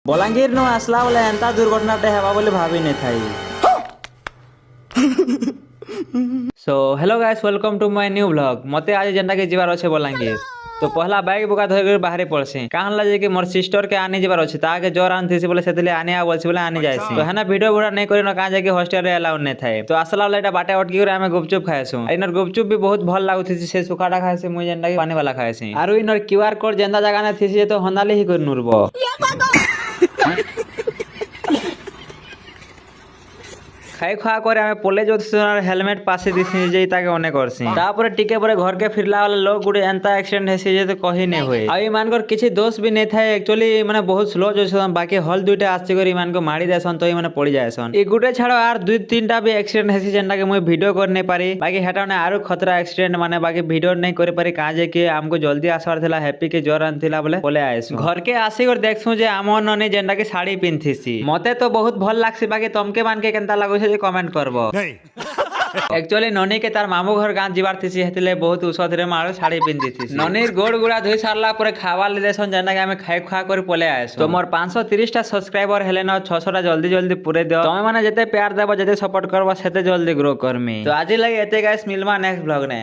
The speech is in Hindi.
बलांगीर नु आसला बोले एंता दुर्घटनाटे हेबा बोले भाभी नहीं थाई। So hello guys, welcome to my new vlog. मते आज जेंटा के जीवार अच्छे बलांगीर तो पहला बैग बुका धर कर बाहर पड़सी काहन ला जे कि मोर सिस्टर के आने जीवार अच्छे ताके जोर आन थीसी बोले सेतले आने आ बोलसी बोले आने जायसी तो हेना वीडियो बुरा नहीं करी न का जे कि हॉस्टल रे अलाउ नहीं थाए तो आसला वाला एटा बाटे अटकी करे हमें गुपचुप खाएसु। इनर गुपचुप भी बहुत भल लागुथीसी से सुखाटा खाएसी मुई जेंटा के पानी वाला खाएसी आरो इनर क्यूआर कोड जेंदा जगह ने थीसी तो हंदाले ही कर नुरबो। खाई खुआ करे हमें पोले जो हेलमेट पासे दिसी जे ताके ओने करसी तापर टिके परे घर के फिरला वाला लोग गुडे एंता एक्सीडेंट हेसी जे तो कहि नै होय आ ई मानकर किछि दोष भी नै थाए। एक्चुअली माने बहुत स्लो जो छन बाकी हल दुइटा आस्ती करी मान को मारी देसन तो ई माने पड़ी जायसन। ई गुडे छाड़ो आर दुई तीनटा भी एक्सीडेंट हेसी जेंटा के मुई वीडियो कर नै पारी बाकी हेटा ने आरो खतरा एक्सीडेंट माने बाकी वीडियो नै करे पारी का जे कि हमको जल्दी आसवार थिला हैप्पी के जोर आनथिला बोले बोले आइसु घर के आसी कर देखसु जे आमो ननी जेंटा के साड़ी पिनथिसी मते तो बहुत भल लागसी बाकी तमके मान के केनता लागो जे कमेंट करबो। एक्चुअली ननी के तार मामू घर गां जीवार थीसी हेतिले बहुत औषध रे मारो साड़ी पिन दिथीसी ननीर गोड़ गुड़ा धोई सारला परे खावा ले देसन जेना के हमें खाई खा कर पले आएसु। तो मोर 530 टा सब्सक्राइबर हेले न 600 टा जल्दी जल्दी पूरे दियो तमे माने जते प्यार देबो जते सपोर्ट करबो सेते जल्दी ग्रो करमी। तो आज लगे एते गाइस मिलमा नेक्स्ट व्लॉग ने।